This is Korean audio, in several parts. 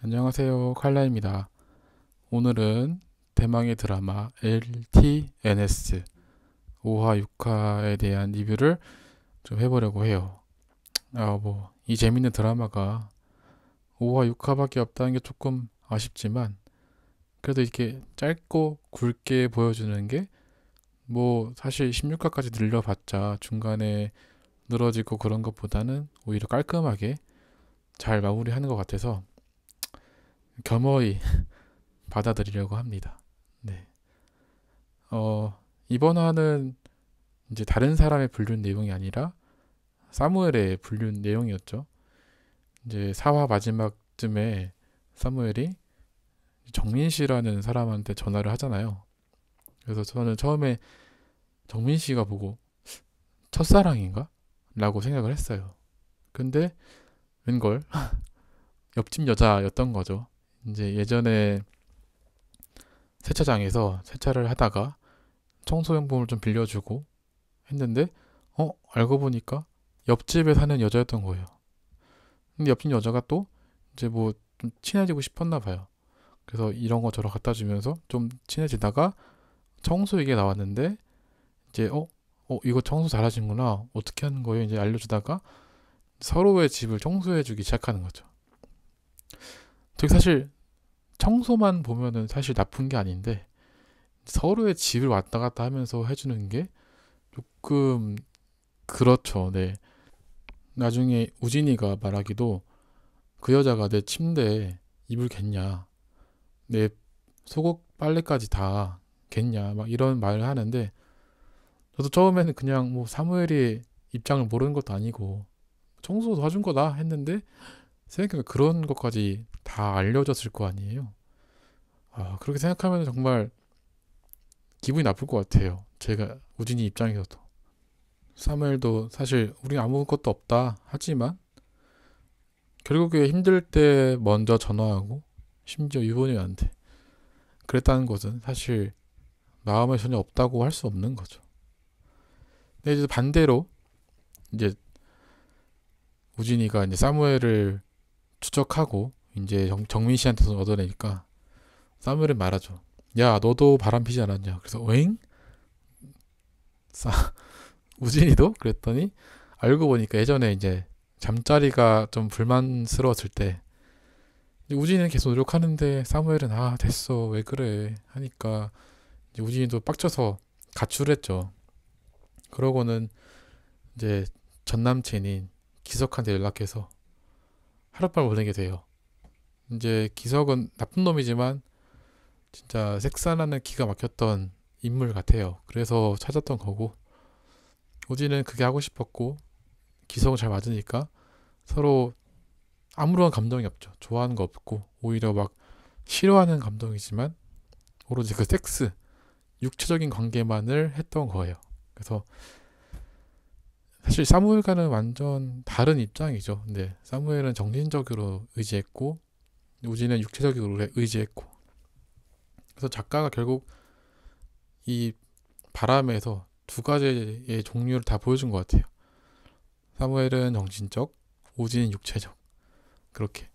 안녕하세요. 칼라입니다. 오늘은 대망의 드라마 LTNS 5화 6화에 대한 리뷰를 좀 해보려고 해요. 이 재밌는 드라마가 5화 6화밖에 없다는 게 조금 아쉽지만, 그래도 이렇게 짧고 굵게 보여주는 게 사실 16화까지 늘려봤자 중간에 늘어지고 그런 것보다는 오히려 깔끔하게 잘 마무리하는 것 같아서 겸허히 받아들이려고 합니다. 네. 이번 화는 이제 다른 사람의 불륜 내용이 아니라 사무엘의 불륜 내용이었죠. 이제 4화 마지막쯤에 사무엘이 정민 씨라는 사람한테 전화를 하잖아요. 그래서 저는 처음에 정민 씨가 보고 첫사랑인가? 라고 생각을 했어요. 근데 웬걸 옆집 여자였던 거죠. 이제 예전에 세차장에서 세차를 하다가 청소용품을 좀 빌려주고 했는데 알고 보니까 옆집에 사는 여자였던 거예요. 근데 옆집 여자가 또 이제 좀 친해지고 싶었나 봐요. 그래서 이런 거 저런 갖다 주면서 좀 친해지다가 청소 얘기가 나왔는데 이제 이거 청소 잘하시는구나. 어떻게 하는 거예요? 이제 알려주다가 서로의 집을 청소해주기 시작하는 거죠. 되게 사실 청소만 보면은 사실 나쁜 게 아닌데 서로의 집을 왔다 갔다 하면서 해주는 게 조금 그렇죠. 네. 나중에 우진이가 말하기도 그 여자가 내 침대에 이불 겠냐, 내 속옷 빨래까지 다 겠냐, 막 이런 말을 하는데 저도 처음에는 그냥 사무엘이 입장을 모르는 것도 아니고 청소 도와준 거다 했는데 생각해보면 그런 것까지 다 알려줬을 거 아니에요. 그렇게 생각하면 정말 기분이 나쁠 것 같아요. 제가 우진이 입장에서도. 사무엘도 사실 우리 아무것도 없다 하지만 결국에 힘들 때 먼저 전화하고 심지어 유본이한테 그랬다는 것은 사실 마음에 전혀 없다고 할 수 없는 거죠. 근데 이제 반대로 이제 우진이가 이제 사무엘을 추적하고 이제 정민 씨한테 돈 얻어내니까 사무엘은 말하죠. 야, 너도 바람 피지 않았냐? 그래서 웽? 우진이도? 그랬더니 알고 보니까 예전에 이제 잠자리가 좀 불만스러웠을 때 우진이는 계속 노력하는데 사무엘은 됐어 왜 그래 하니까 이제 우진이도 빡쳐서 가출했죠. 그러고는 이제 전 남친인 기석한테 연락해서 하룻밤 보내게 돼요. 이제 기석은 나쁜 놈이지만 진짜 색산하는 기가 막혔던 인물 같아요. 그래서 찾았던 거고 우진은 그게 하고 싶었고 기석은 잘 맞으니까 서로 아무런 감정이 없죠. 좋아하는 거 없고 오히려 막 싫어하는 감정이지만 오로지 그 섹스, 육체적인 관계만을 했던 거예요. 그래서 사실 사무엘과는 완전 다른 입장이죠. 근데 사무엘은 정신적으로 의지했고 우진은 육체적으로 의지했고 그래서 작가가 결국 이 바람에서 두 가지의 종류를 다 보여준 것 같아요. 사무엘은 정신적, 우진은 육체적. 그렇게.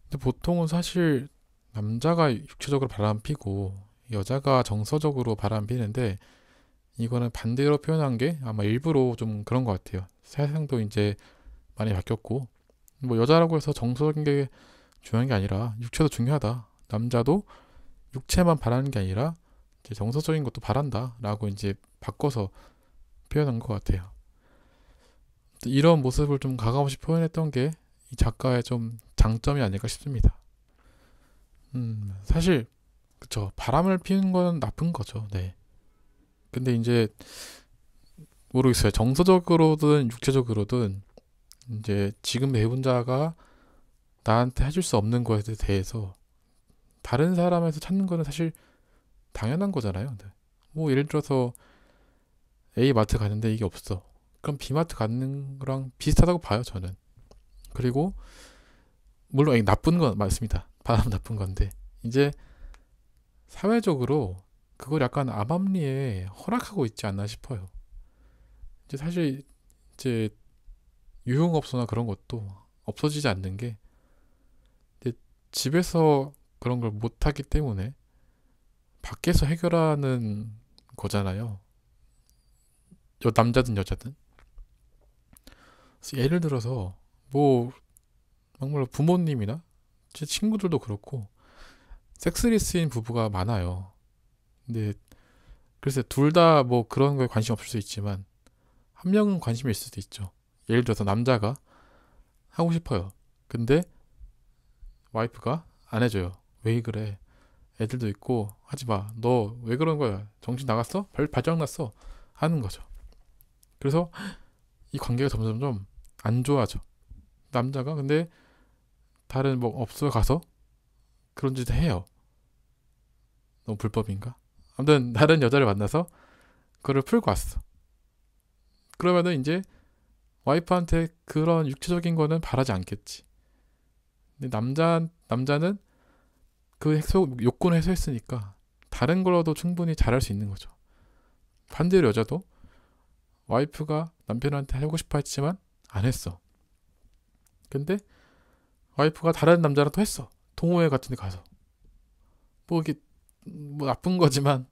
근데 보통은 사실 남자가 육체적으로 바람 피고 여자가 정서적으로 바람 피는데 이거는 반대로 표현한 게 아마 일부러 좀 그런 것 같아요. 세상도 이제 많이 바뀌었고 여자라고 해서 정서적인 게 중요한 게 아니라 육체도 중요하다. 남자도 육체만 바라는 게 아니라 이제 정서적인 것도 바란다라고 이제 바꿔서 표현한 것 같아요. 이런 모습을 좀 가감없이 표현했던 게 이 작가의 좀 장점이 아닐까 싶습니다. 사실 그쵸, 바람을 피우는 건 나쁜 거죠. 네. 근데 이제 모르겠어요. 정서적으로든 육체적으로든 이제 지금 배우자가 나한테 해줄 수 없는 거에 대해서 다른 사람에서 찾는 거는 사실 당연한 거잖아요. 네. 예를 들어서 A 마트 가는데 이게 없어. 그럼 B 마트 가는 거랑 비슷하다고 봐요, 저는. 그리고 물론 나쁜 건 맞습니다. 바람 나쁜 건데 이제 사회적으로 그걸 약간 암암리에 허락하고 있지 않나 싶어요. 이제 사실 이제 유흥업소나 그런 것도 없어지지 않는 게 집에서 그런 걸 못하기 때문에 밖에서 해결하는 거잖아요. 남자든 여자든. 그래서 예를 들어서 뭐 정말 부모님이나 제 친구들도 그렇고 섹스리스인 부부가 많아요. 근데 글쎄 둘 다 뭐 그런 거에 관심 없을 수 있지만 한 명은 관심이 있을 수도 있죠. 예를 들어서 남자가 하고 싶어요. 근데 와이프가 안 해줘요. 왜 그래? 애들도 있고 하지 마. 너 왜 그런 거야? 정신 나갔어? 발정났어? 하는 거죠. 그래서 이 관계가 점점점 안 좋아져. 남자가 근데 다른 뭐 업소에 가서 그런 짓을 해요. 너무 불법인가? 아무튼 다른 여자를 만나서 그걸 풀고 왔어. 그러면은 이제 와이프한테 그런 육체적인 거는 바라지 않겠지. 근데 남자는 그 욕구를 해소했으니까 다른 걸로도 충분히 잘할 수 있는 거죠. 반대로 여자도 와이프가 남편한테 하고 싶어 했지만 안 했어. 근데 와이프가 다른 남자랑 또 했어. 동호회 같은 데 가서. 뭐 이게 뭐 나쁜 거지만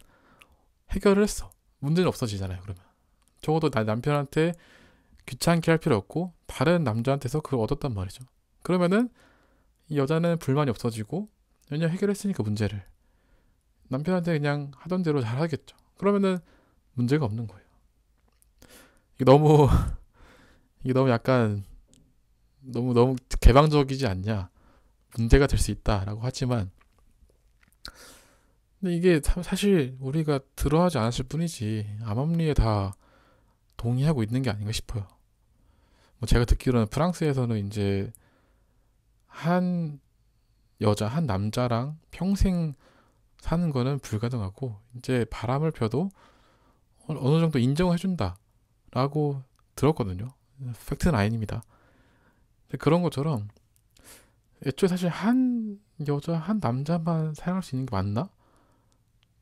해결을 했어. 문제는 없어지잖아요, 그러면. 적어도 나 남편한테 귀찮게 할 필요 없고 다른 남자한테서 그걸 얻었단 말이죠. 그러면은 이 여자는 불만이 없어지고 왜냐면 해결했으니까 문제를 남편한테 그냥 하던 대로 잘 하겠죠. 그러면은 문제가 없는 거예요. 이게 너무 이게 너무 약간 너무 개방적이지 않냐. 문제가 될 수 있다라고 하지만 근데 이게 사실 우리가 들어하지 않았을 뿐이지 암암리에 다 동의하고 있는 게 아닌가 싶어요. 뭐 제가 듣기로는 프랑스에서는 이제 한 여자 한 남자랑 평생 사는 거는 불가능하고 이제 바람을 펴도 어느 정도 인정을 해준다라고 들었거든요. 팩트는 아닙니다. 그런 것처럼 애초에 사실 한 여자 한 남자만 사용할 수 있는 게 맞나?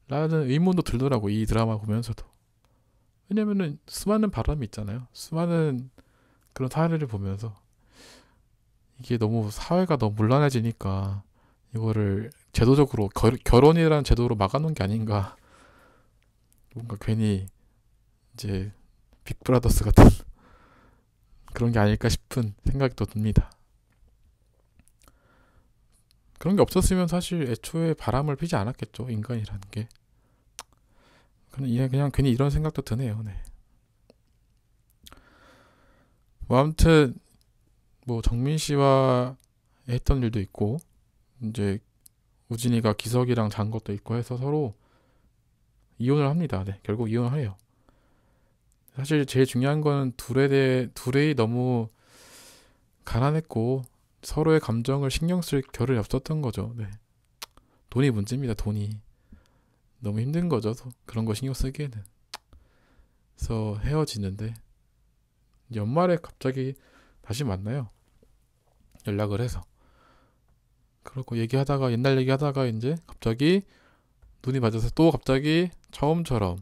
라는 의문도 들더라고 이 드라마 보면서도. 왜냐면은 수많은 바람이 있잖아요. 수많은 그런 사례를 보면서 이게 너무 사회가 너무 문란해지니까 이거를 제도적으로 결혼이라는 제도로 막아놓은 게 아닌가. 뭔가 괜히 이제 빅브라더스 같은 그런 게 아닐까 싶은 생각이 또 듭니다. 그런 게 없었으면 사실 애초에 바람을 피지 않았겠죠. 인간이라는 게. 그냥 괜히 이런 생각도 드네요. 네. 뭐 아무튼 뭐 정민 씨와 했던 일도 있고 이제 우진이가 기석이랑 잔 것도 있고 해서 서로 이혼을 합니다. 네, 결국 이혼을 해요. 사실 제일 중요한 거는 둘이 너무 가난했고 서로의 감정을 신경 쓸 겨를이 없었던 거죠. 네. 돈이 문제입니다. 돈이 너무 힘든 거죠. 그런 거 신경 쓰기에는. 그래서 헤어지는데 연말에 갑자기 다시 만나요. 연락을 해서. 그렇고 얘기하다가 옛날 얘기하다가 이제 갑자기 눈이 맞아서 또 갑자기 처음처럼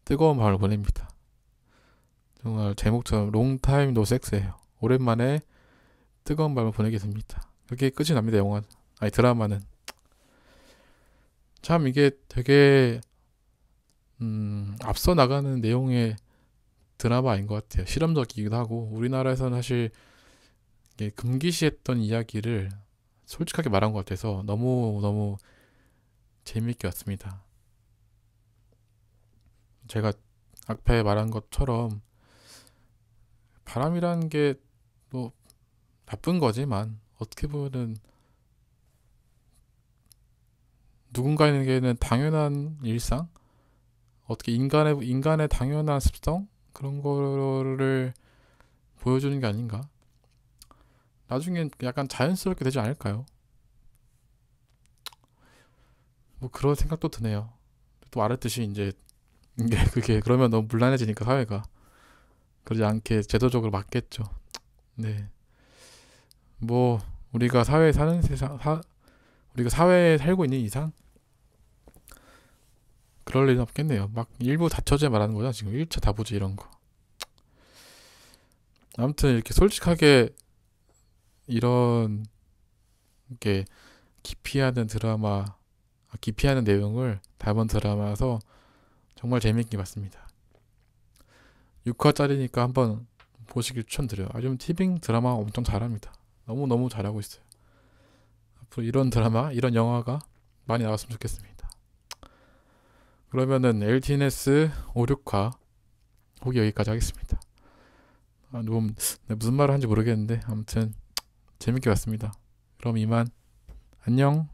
뜨거운 밤을 보냅니다. 정말 제목처럼 롱타임 노 섹스예요. 오랜만에 뜨거운 밤을 보내게 됩니다. 그게 끝이 납니다. 드라마는. 참 이게 되게 앞서 나가는 내용의 드라마인 것 같아요. 실험적이기도 하고 우리나라에서는 사실 금기시했던 이야기를 솔직하게 말한 것 같아서 너무 재미있게 봤습니다. 제가 앞에 말한 것처럼 바람이라는 게 뭐 나쁜 거지만 어떻게 보면은 누군가에게는 당연한 일상, 어떻게 인간의 당연한 습성 그런 거를 보여주는 게 아닌가. 나중엔 약간 자연스럽게 되지 않을까요? 뭐 그런 생각도 드네요. 또 말했듯이 이제 그게 그러면 너무 문란해지니까 사회가 그러지 않게 제도적으로 맞겠죠. 네. 뭐 우리가 사회에 사는 우리가 사회에 살고 있는 이상 그럴 일은 없겠네요. 막 일부 다처제 말하는 거죠. 지금 1차 다부지 이런 거. 아무튼 이렇게 솔직하게 이런 이렇게 기피하는 드라마, 기피하는 내용을 담은 드라마라서 정말 재밌게 봤습니다. 6화짜리니까 한번 보시길 추천드려요. 요즘 티빙 드라마 엄청 잘합니다. 너무너무 잘하고 있어요. 앞으로 이런 드라마, 이런 영화가 많이 나왔으면 좋겠습니다. 그러면은 LTNS 5, 6화 후기 여기까지 하겠습니다. 무슨 말을 하는지 모르겠는데 아무튼 재밌게 봤습니다. 그럼 이만 안녕.